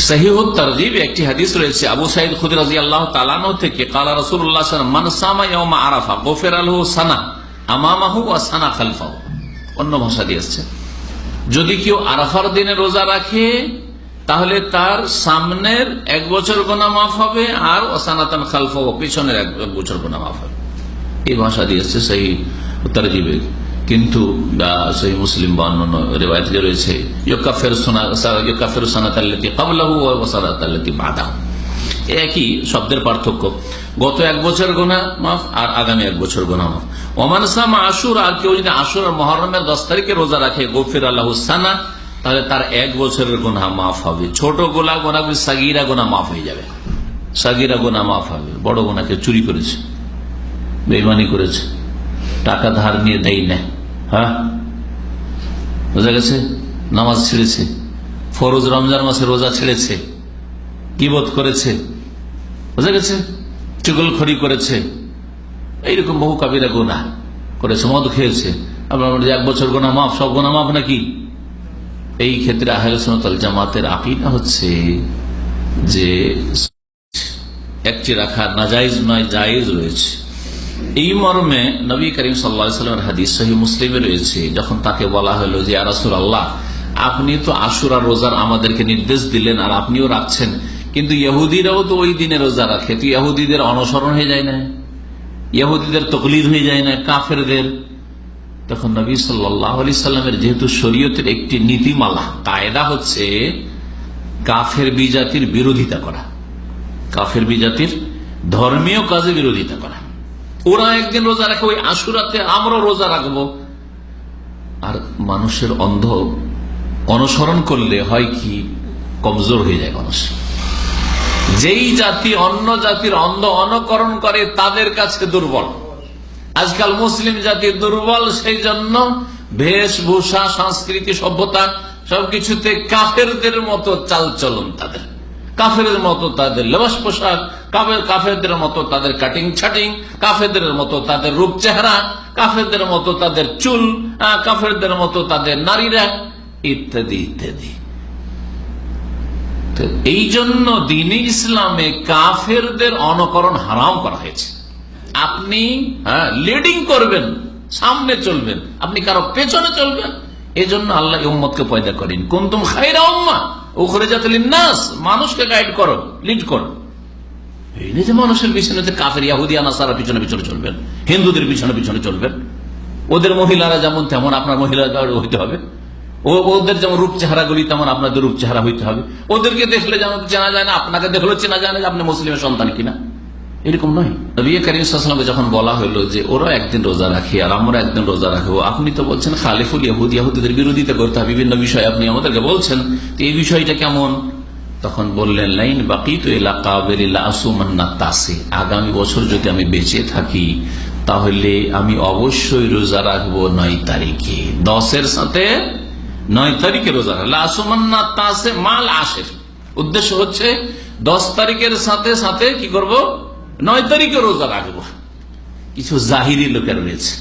সহিহুত তারগীব একটি হাদিস রয়েছে আবু সাঈদ খুদরী রাদিয়াল্লাহু তাআলা আনহু থেকে ক্বালা রাসূলুল্লাহ সাল্লাল্লাহু আলাইহি ওয়াসাল্লাম মান সামা ইয়াওমা আরাফা গুফিরা লাহু সানা আমামাহু ওয়া সানা খালফাহু। অন্য ভাষা দিয়ে আসছে, যদি কেউ আরাফার দিনে রোজা রাখে তাহলে তার সামনের 1 বছর গুনাহ মাফ হবে, আর ওয়াসানাতান খালফাহু পিছনের 1 বছর গুনাহ মাফ হবে। এই ভাষা দিয়ে আসছে সহিহুত তারগীবে। কিন্তু সহিহ মুসলিম বা অন্যান্য রিওয়ায়াতে রয়েছে ইউকাফিরু সানাতাল্লাতী ক্বাবলাহু ওয়া সানাতাল্লাতী বাদাহু। একই শব্দের পার্থক্য, গত 1 বছর গুনাহ মাফ আর আগামী 1 বছর গুনাহ মাফ। ওমান সামা আশুরা, আর কেউ যদি আশুরা মুহররমের 10 তারিখে রোজা রাখে গুফিরা লাহু সানা, তাহলে তার 1 বছরের গুনাহ মাফ হবে। ছোট গুনাহ সাগীরা গুনাহ মাফ হয়ে যাবে, সাগীরা গুনাহ মাফ হবে। বড় গুনাহকে চুরি করেছে, বেঈমানি করেছে, টাকা ধার নিয়ে দেয় না, হ্যাঁ বোঝা গেছে, নামাজ ছেড়েছে, ফরজ রমজান মাসে রোজা ছেড়েছে, গীবত করেছে, বোঝা গেছে, চুগলখড়ি করেছে, এইরকম বহু কাবিরা গুনাহ করেছে, মদ খেয়েছে। আপনার 1 বছর গুনাহ মাফ, সব গুনাহ মাফ নাকি? এই ক্ষেত্রে আহলে সুন্নাত ওয়াল জামাতের আকীদা হচ্ছে যে একটি রাখা নাজায়েজ নয়, জায়েজ রয়েছে। এই মর্মে নবী করিম সাল্লাল্লাহু আলাইহি ওয়াসাল্লামের হাদিস সহিহ মুসলিমে রয়েছে, যখন তাকে বলা হলো যে ইয়া রাসূলুল্লাহ, আপনি তো আশুরা রোজার আমাদেরকে নির্দেশ দিলেন আর আপনিও রাখছেন, কিন্তু ইহুদিরাও তো ওই দিনে রোজা রাখে, তো ইহুদিদের অনুসরণ হয়ে যায় না, ইহুদিদের তাকলিদ হয়ে যায় না, কাফেরদের? তখন নবী সাল্লাল্লাহু আলাইহি ওয়াসাল্লামের যেহেতু শরীয়তের একটি নীতিমালা কায়দা হচ্ছে কাফের বিজাতির বিরোধিতা করা, কাফের বিজাতির ধর্মীয় কাজে বিরোধিতা করা। ওরা একদিন রোজা রাখে, ওই আশুরাতে আমরা রোজা রাখবো। আর মানুষের অন্ধ অনুসরণ করলে হয় কি, কমজোর হয়ে যায় মানুষ। যেই জাতি অন্য জাতির অন্ধ অনুকরণ করে তাদের কাছে দুর্বল। আজকাল মুসলিম জাতি দুর্বল, সেই জন্য বেশভূষা, সংস্কৃতি, সভ্যতা সবকিছুতে কাফেরদের মতো চালচলন, তাদের কাফেরদের মতো তাদের লেবাস পোশাক, কাফেরদের মতো তাদের কাটিং ছাটিং, কাফেরদের মতো তাদের রূপ চেহারা, কাফেরদের মতো তাদের চুল, কাফেরদের মতো তাদের নারীরা, ইত্যাদি ইত্যাদি। এই জন্য দ্বীনে ইসলামে কাফেরদের অনুকরণ হারাম করা হয়েছে। আপনি লিডিং করবেন, সামনে চলবেন, আপনি কারো পেছনে চলবেন। এই জন্য আল্লাহ উম্মতকে পয়দা করেন, কুনতুম খায়রা উম্মাহ উখরিজাত লিন-নাস, মানুষকে গাইড করো, লিড করো। এই যে মানুষের পিছনে যে কাফের ইহুদি নাসারার পিছনে পিছনে চলবেন, হিন্দুদের পিছনে পিছনে চলবেন, ওদের মহিলারা যেমন তেমন আপনার মহিলা হইতে হবে, ওদের যেমন রূপ চেহারাগুলি তেমন আপনাদের রূপ চেহারা হইতে হবে, ওদেরকে দেখলে যেমন চেনা যায় না, আপনাকে দেখলেও চেনা যায় না যে আপনি মুসলিমের সন্তান কিনা, এরকম নয়। নবী করিম সাল্লাল্লাহু আলাইহি ওয়াসাল্লামকে যখন বলা হলো যে ওরা একদিন রোজা রাখে আর আমরা একদিন রোজা রাখবো, আপনি তো বলছেন খালিফুল ইহুদ, ইহুদিদের বিরোধিতা করতে হবে, বিভিন্ন বিষয় আপনি আমাদেরকে বলছেন, তো এই বিষয়টা কেমন? তখন বললেন লাইন বাকিতু ইলা কাবিল লা আসুমান্না তাসি, আগামী বছর যদি আমি বেঁচে থাকি তাহলে আমি অবশ্যই রোজা রাখবো 9 তারিখে, 10-এর সাথে 9 তারিখে রোজা রাখবো। লা আসুমান্না তাসি মাল আশির, উদ্দেশ্য হচ্ছে 10 তারিখের সাথে সাথে কি করব, 9 তারিখে রোজা রাখবো। কিছু জাহিরি লোকের রয়েছে,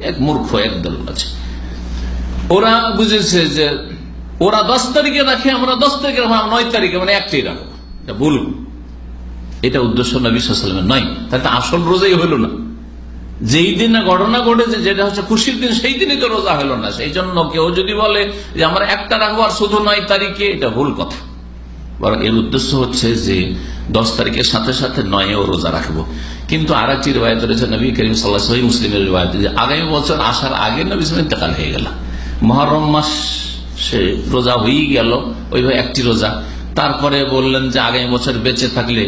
এক মূর্খ একদল আছে, ওরা বুঝেছে যে ওরা 10 তারিখে রাখে, আমরা 10 তারিখে রাখবো, 9 তারিখে মানে একটাই রাখবো। এটা ভুল, এটা উদ্দেশ্য নবী সাল্লাল্লাহু আলাইহি ওয়াসাল্লামের নয়। তাহলে আসল রোজাই হলো না। যেই দিন ঘটনা ঘটেছে, যেটা হচ্ছে খুশির দিন, সেই দিনই তো রোজা হলো না। সেই জন্য কেউ যদি বলে যে আমরা একটা রাখবো আর শুধু 9 তারিখে, এটা ভুল কথা। বরং এর উদ্দেশ্য হচ্ছে যে 10 তারিখের সাথে সাথে 9-এও রোজা রাখবো। কিন্তু আর একটি রিওয়ায়াত রয়েছে নবী করিম সাল্লাল্লাহু আলাইহি ওয়াসাল্লাম, মুসলিমের রিওয়ায়াত, যে আগামী বছর আসার আগে নবী সাল্লাল্লাহু আলাইহি ওয়াসাল্লাম ইন্তেকাল হয়ে গেল, মুহররম মাস সে রোজা হয়েই গেল, ওইভাবে একটি রোজা। তারপরে বললেন যে আগামী বছর বেঁচে থাকলে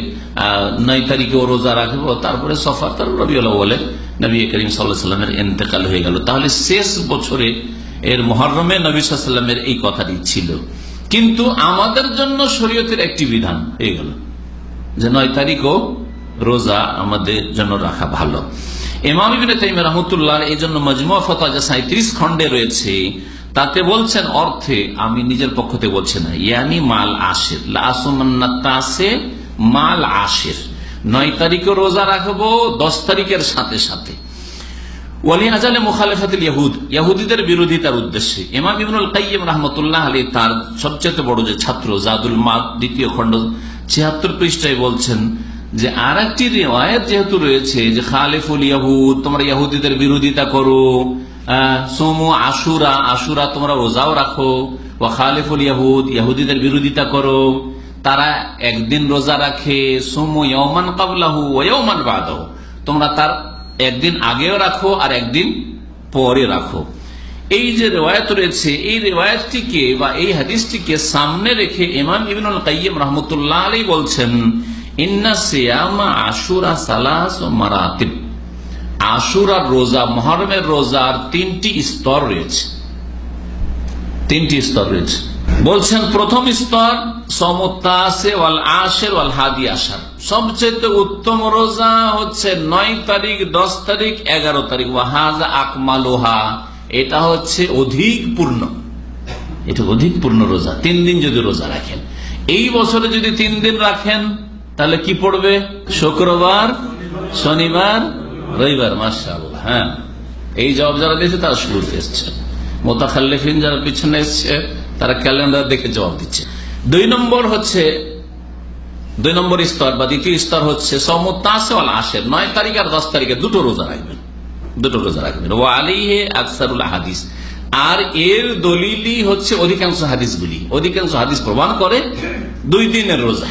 9 তারিখেও রোজা রাখবো। তারপরে সফর, তার রবিউল আউয়ালে নবী করিম সাল্লাল্লাহু আলাইহি ওয়াসাল্লামের ইন্তেকাল হয়ে গেল। তাহলে শেষ বছরে এর মুহররমে নবী সাল্লাল্লাহু আলাইহি ওয়াসাল্লামের এই কথাটি ছিল। কিন্তু আমাদের জন্য শরীয়তের একটি বিধান হয়ে গেল যে 9 তারিখও রোজা আমাদের জন্য রাখা ভালো। ইমাম ইবনে তাইমিয়া রাহমাতুল্লাহ এই জন্য মাজমুআ ফাতাওয়া যা 37 খণ্ডে রয়েছে, তাতে বলছেন, অর্থে আমি নিজের পক্ষ থেকে বলছি না, ইয়ানি মাল আশির, লা আসুমান্না তাসে মাল আশির, 9 তারিখে রোজা রাখবো 10 তারিখের সাথে সাথে। ওয়ালি আজালে মুখালিফাতুল ইহুদ, ইহুদিদের বিরোধিতার উদ্দেশ্যে ইমাম ইবনুল কাইয়িম রাহমাতুল্লাহ আলাইহি তার সবচেয়ে বড় যে ছাত্র জাদুল মাদ দ্বিতীয় খণ্ড ৭৬ পৃষ্ঠায় বলছেন যে আর একটি রিওয়ায়াত যেহেতু রয়েছে যে খালিফুল ইহুদ, তোমরা ইহুদিদের বিরোধিতা করো, সোমু আশুরা, আশুরা তোমরা রোজাও রাখো, ওয়া খালিফুল ইহুদ, ইহুদিদের বিরোধিতা করো, তারা একদিন রোজা রাখে, সোমু ইয়াওমান ক্বাবলাহু ওয়া ইয়াওমান বাদাহু, তোমরা তার একদিন আগেও রাখো আর একদিন পরে রাখো। এই যে রিওয়ায়াত রয়েছে, এই রিওয়ায়াতটিকে বা এই হাদিসটিকে সামনে রেখে ইমাম ইবনুল কাইয়িম রাহমাতুল্লাহ আলাইহি বলছেন ইন্না সিয়ামা আশুরা সালাসু মারাতিব, আশুরার রোজা, মুহররমের রোজার তিনটি স্তর রয়েছে, তিনটি স্তর রয়েছে। বলছেন প্রথম স্তর সমতাসে ওয়াল আশির ওয়াল হাদি আশার, সবচেয়ে উত্তম রোজা হচ্ছে 9 তারিখ, 10 তারিখ, 11 তারিখ, ওয়াহাজা আকমালুহা, এটা হচ্ছে অধিক পূর্ণ, এটা অধিক পূর্ণ রোজা। 3 দিন যদি রোজা রাখেন, এই বছরে যদি 3 দিন রাখেন তাহলে কি পড়বে? শুক্রবার, শনিবার, রবিবার। মাশাআল্লাহ, হ্যাঁ, এই জবাব যারা দিয়েছে তারা শুরুতে এসছে, মুতাখাল্লিফিন যারা পিছনে এসছে তারা ক্যালেন্ডার দেখে জবাব দিচ্ছে। 2 নম্বর হচ্ছে, 2 নম্বর স্তর বা দ্বিতীয় স্তর হচ্ছে সমতাসে ওয়াল আশির, 9 তারিখ আর 10 তারিখে দুটো রোজা রাখবেন, দুটো রোজা রাখবেন। ওয়া আলাইহি আকসারুল হাদিস, আর এর দলিলই হচ্ছে অধিকাংশ হাদিসগুলি, অধিকাংশ হাদিস প্রমাণ করে 2 দিনের রোজা।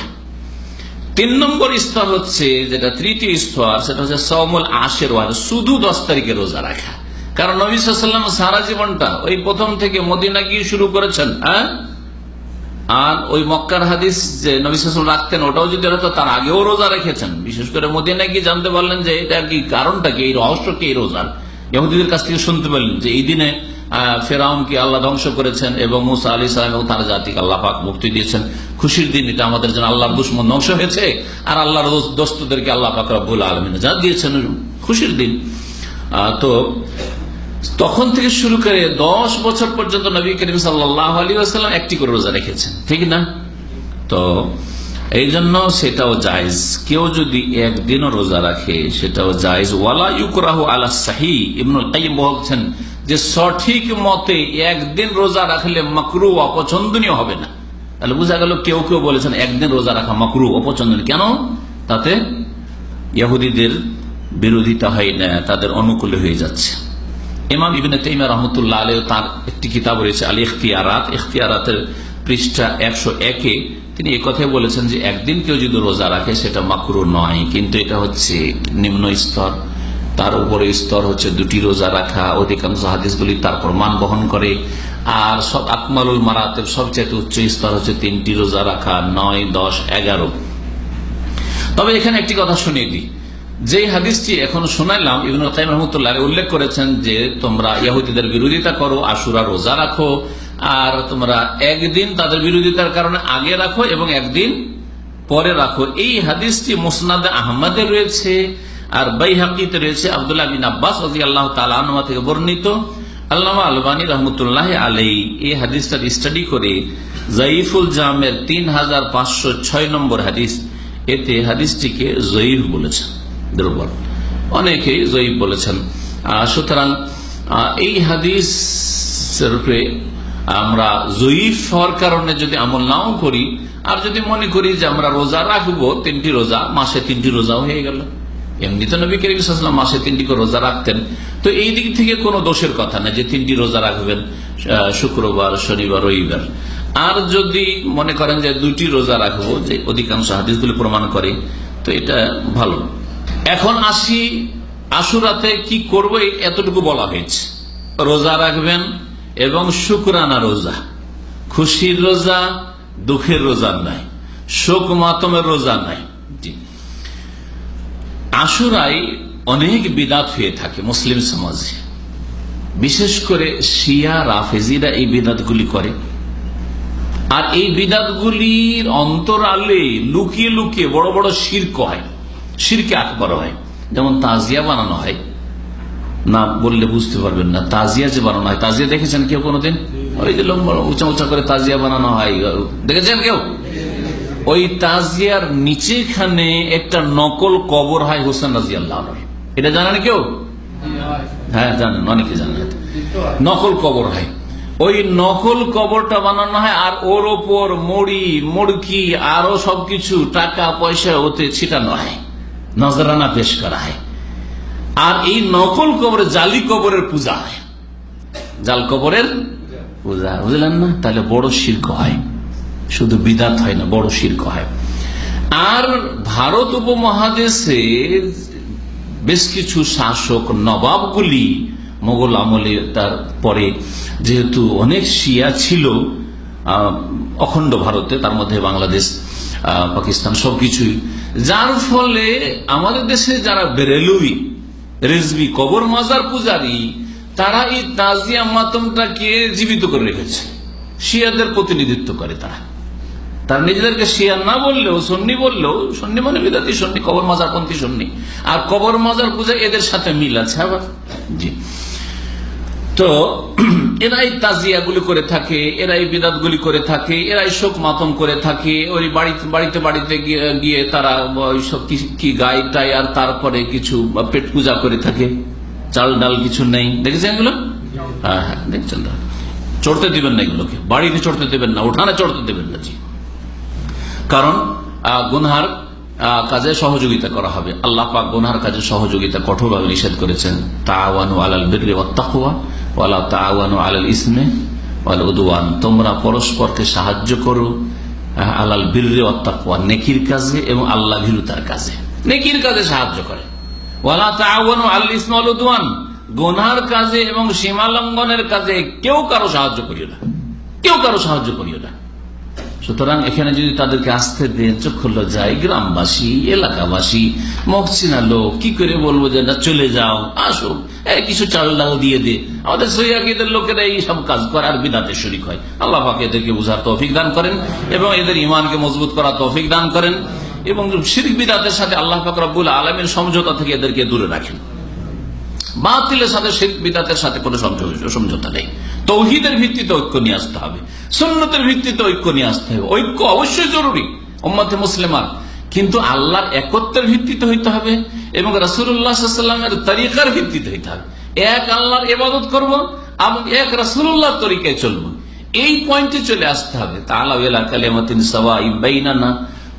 3 নম্বর স্তর হচ্ছে যেটা তৃতীয় স্তর, সেটা হচ্ছে সওমুল আশির ওয়াল, শুধু 10 তারিখে রোজা রাখা। কারণ নবী সাল্লাল্লাহু আলাইহি ওয়াসাল্লাম সারা জীবনটা ওই প্রথম থেকে মদিনা গিয়ে শুরু করেছেন, আর ওই মক্কার হাদিস যে নবী সাল্লাল্লাহু আলাইহি ওয়াসাল্লাম রাখতেন ওটাও যদি হতো তার আগেও রোজা রেখেছেন। বিশেষ করে মদিনা গিয়ে জানতে পারলেন যে এটা কি, কারণটা কি, এই রহস্য কি এই রোজার। ইহুদিদের কাছ থেকে শুনতে পারলেন যে এই দিনে ফেরাউনকে আল্লাহ ধ্বংস করেছেন এবং মুসা আলাইহিস সালাম এবং তার জাতিকে আল্লাহ পাক মুক্তি দিয়েছেন, খুশির দিন এটা আমাদের জন্য, আল্লাহর দুশমন ধ্বংস হয়েছে আর আল্লাহর দোস্তদেরকে আল্লাহ পাক রব্বুল আলামিন যা দিয়েছেন, খুশির দিন। তো তখন থেকে শুরু করে 10 বছর পর্যন্ত নবী করিম সাল্লাল্লাহু আলাইহি ওয়াসাল্লাম একটি করে রোজা রেখেছেন, ঠিক না? তো এই জন্য সেটাও জায়েজ, কেউ যদি একদিনও রোজা রাখে সেটাও জায়েজ। ওয়ালা ইউকরাহু আলা সাহিহ, ইবনুল কাইয়িম বলছেন যে সঠিক মতে একদিন রোজা রাখলে মাকরুহ, অপছন্দনীয় হবে না। তাহলে বোঝা গেল কেউ কেউ বলেছেন একদিন রোজা রাখা মাকরুহ, অপছন্দনীয়। কেন? তাতে ইহুদিদের বিরোধিতা হয় না, তাদের অনুকূলে হয়ে যাচ্ছে। ইমাম ইবনে তাইমিয়া রাহমাতুল্লাহ আলাইহি তার একটি কিতাব রয়েছে আল ইখতিয়ারাত, ইখতিয়ারাতের পৃষ্ঠা 101-এ তিনি এই কথাই বলেছেন যে একদিন কেউ যদি রোজা রাখে সেটা মাকরুহ নয়, কিন্তু এটা হচ্ছে নিম্ন স্তর। তার উপরে স্তর হচ্ছে 2টি রোজা রাখা, অধিকাংশ হাদিসগুলি তার প্রমাণ বহন করে। আর সব আকমালুল মারাতিব, সবচেয়ে উচ্চ স্তর হচ্ছে 3টি রোজা রাখা, 9, 10, 11। তবে এখানে একটি কথা শুনিয়ে দিই, যে হাদিসটি এখন শোনাইলাম ইবনুল কাইয়িম রাহমাতুল্লাহ আলাইহি উল্লেখ করেছেন যে তোমরা ইহুদিদের বিরোধিতা করো, আশুরা রোজা রাখো, আর তোমরা একদিন তাদের বিরোধিতার কারণে আগে রাখো এবং একদিন পরে রাখো। এই হাদিসটি মুসনাদে আহমদে রয়েছে আর বাইহাকিতে রয়েছে, আব্দুল্লাহ বিন আব্বাস রাদিয়াল্লাহু তাআলা আনহু থেকে বর্ণিত। আল্লামা আলবানী রাহমাতুল্লাহ আলাইহি এই হাদিসটার স্টাডি করে যায়িফুল জামের 3506 নম্বর হাদিস, এতে হাদিসটিকে যঈফ বলেছেন, দুর্বল, অনেকেই যঈফ বলেছেন। সুতরাং এই হাদিসের উপরে আমরা যঈফ হওয়ার কারণে যদি আমল নাও করি, আর যদি মনে করি যে আমরা রোজা রাখবো 3টি রোজা, মাসে 3টি রোজাও হয়ে গেল, এমনি তো নবী করিম সাল্লাল্লাহু আলাইহি ওয়াসাল্লাম মাসে 3টি করে রোজা রাখতেন, তো এই দিক থেকে কোনো দোষের কথা না যে 3টি রোজা রাখবেন, শুক্রবার, শনিবার, রবিবার। আর যদি মনে করেন যে 2টি রোজা রাখবো, যে অধিকাংশ হাদিসগুলি প্রমাণ করে, তো এটা ভালো। এখন আসি আশুরাতে কি করবো, এতটুকু বলা হয়েছে। রোজা রাখবেন এবং শুকরানা রোজা, খুশির রোজা, দুঃখের রোজা নাই, শোক মাতমের রোজা নাই। আশুরায় অনেক বিদাত হয়ে থাকে মুসলিম সমাজে, বিশেষ করে শিয়া রাফেজিরা এই বিদাতগুলি করে। আর এই বিদাতগুলির অন্তরালে লুকিয়ে লুকিয়ে বড় বড় শিরক হয়, শিরকে আকবার হয়। যেমন তাজিয়া বানানো হয়, না বললে বুঝতে পারবেন না, তাজিয়া যে বানানো হয়, তাজিয়া দেখেছেন কেউ কোনোদিন? ওই যে লম্বা উঁচা উঁচা করে তাজিয়া বানানো হয়, দেখেছেন কেউ? ওই তাজিয়ার নিচেখানে একটা নকল কবর হয় হোসেন রাদিয়াল্লাহু আনহু, এটা জানেন কেউ? হ্যাঁ জানেন, অনেকে জানেন। নকল কবর হয়, ওই নকল কবরটা বানানো হয়, আর ওর ওপর মুড়ি মুড়কি আরো সবকিছু টাকা পয়সা ওতে ছিটানো হয়, নজরানা পেশ করা হয়। আর এই নকল কবরে জালি কবরের পূজা হয়, জাল কবরের পূজা, বুঝলেন না? তাহলে বড় শিরক হয়, শুধু বিদাত হয় না, বড় শিরক হয়। আর ভারত উপমহাদেশে বেশ কিছু শাসক নবাবগুলি মোগল আমলে, তার পরে যেহেতু অনেক শিয়া ছিল অখণ্ড ভারতে, তার মধ্যে বাংলাদেশ, পাকিস্তান সবকিছুই, যার ফলে আমাদের দেশে যারা বেরেলুই, রেজবি, কবর মাজার পূজারী, তারা এই তাজিয়া মাতমটাকে জীবিত করে রেখেছে, শিয়াদের প্রতিনিধিত্ব করে। তারা নিজেদেরকে শিয়া না বললেও, সুন্নি বললেও, সুন্নি মানে বিদাতি সুন্নি, কবর মাজার পন্থী সুন্নি, আর কবর মাজার পূজা এদের সাথে মিল আছে আবার। জি, তো এরাই তাজিয়া গুলি করে থাকে, এরাই বিদাত গুলি করে থাকে, এরাই শোক মাতম করে থাকে। ওই বাড়িতে বাড়িতে গিয়ে তারা সব কি গায়ে টাই, আর তারপরে কিছু পেট পূজা করে থাকে, চাল ডাল কিছু নেই, দেখেছেন এগুলো? হ্যাঁ হ্যাঁ, দেখছেন। চড়তে দিবেন না এগুলোকে, বাড়িতে চড়তে দেবেন না, উঠানে চড়তে দেবেন না। জি, কারণ গুনহার কাজে সহযোগিতা করা হবে। আল্লাহ পাক গুনহার কাজে সহযোগিতা কঠোরভাবে নিষেধ করেছেন। তাআওয়ানু আলাল বিররি ওয়াত তাকওয়া ওয়ালা তাআওয়ানু আলাল ইসমি ওয়াল উদওয়ান, তোমরা পরস্পরকে সাহায্য করো আলাল বিররি ওয়াত তাকওয়া, নেকির কাজে এবং আল্লাহ ভীরুতার কাজে, নেকির কাজে সাহায্য করে। ওয়ালা তাআওয়ানু আলাল ইসমি ওয়াল উদওয়ান, গুনহার কাজে এবং সীমা লঙ্ঘনের কাজে কেউ কারো সাহায্য করিও না, কেউ কারো সাহায্য করিও না। সুতরাং এখানে যদি তাদেরকে আসতে দেন, চোখ খুললো যায়, গ্রামবাসী, এলাকাবাসী, মহসিনা লোক, কি করে বলবো যে না চলে যাও, আসো, কিছু চাল ডাল দিয়ে দে। আমাদের সহিদের লোকেরা এই সব কাজ করে আর বিদাতে শরীক হয়। আল্লাহ পাক এদেরকে বুঝার তৌফিক দান করেন এবং এদের ইমানকে মজবুত করার তৌফিক দান করেন, এবং শিরক বিদাতের সাথে আল্লাহ পাক রব্বুল আলামিন সমঝোতা থেকে এদেরকে দূরে রাখেন। বাতিলের সাথে শিরক বিদাতের সাথে কোনো সমঝোতা নেই। তৌহিদের ভিত্তিতে ঐক্য নিয়ে আসতে হবে, সুন্নতের ভিত্তিতে ঐক্য নিয়ে আসতে হবে। ঐক্য অবশ্যই জরুরি উম্মতে মুসলিমার, কিন্তু আল্লাহর একত্বের ভিত্তিতে হইতে হবে এবং রাসূলুল্লাহ সাল্লাল্লাহু আলাইহি ওয়াসাল্লামের তরিকার ভিত্তিতে হইতে হবে। এক আল্লাহর ইবাদত করব এবং এক রাসূলুল্লাহর তরিকায় চলবো, এই পয়েন্টে চলে আসতে হবে। তাআলা ইলা কালিমাতিন সাওয়াইন বাইনানা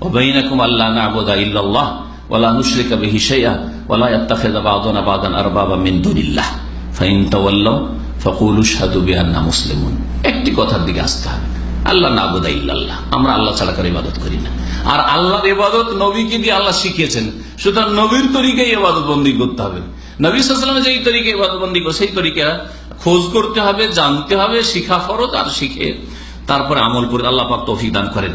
ওয়া বাইনাকুম আল্লা না'বুদা ইল্লাল্লাহ ওয়া লা নুশরিকা বিহি শাইআ ওয়া লা ইয়াত্তাখিযা বা'দুনা বা'দান আরবাবা মিন দুনিল্লাহ ফাইন তাওয়াল্লাউ ফাকুলু আশহাদু বিআন্না মুসলিমুন। একটি কথার দিকে আসতে হবে, আল্লাহ না'বুদা ইল্লাল্লাহ, আমরা আল্লাহ ছাড়া কারো ইবাদত করি না। আর আল্লাহর ইবাদত নবীকে দিয়ে আল্লাহ শিখিয়েছেন, সুতরাং নবীর তরিকায় ইবাদত বন্দী করতে হবে। নবী সাল্লাল্লাহু আলাইহি ওয়াসাল্লাম যেই তরিকায় ইবাদত বন্দী করে সেই তরিকা খোঁজ করতে হবে, জানতে হবে, শিখা ফরজ, আর শিখে তারপরে আমল করে। আল্লাহ পাক তৌফিক দান করেন।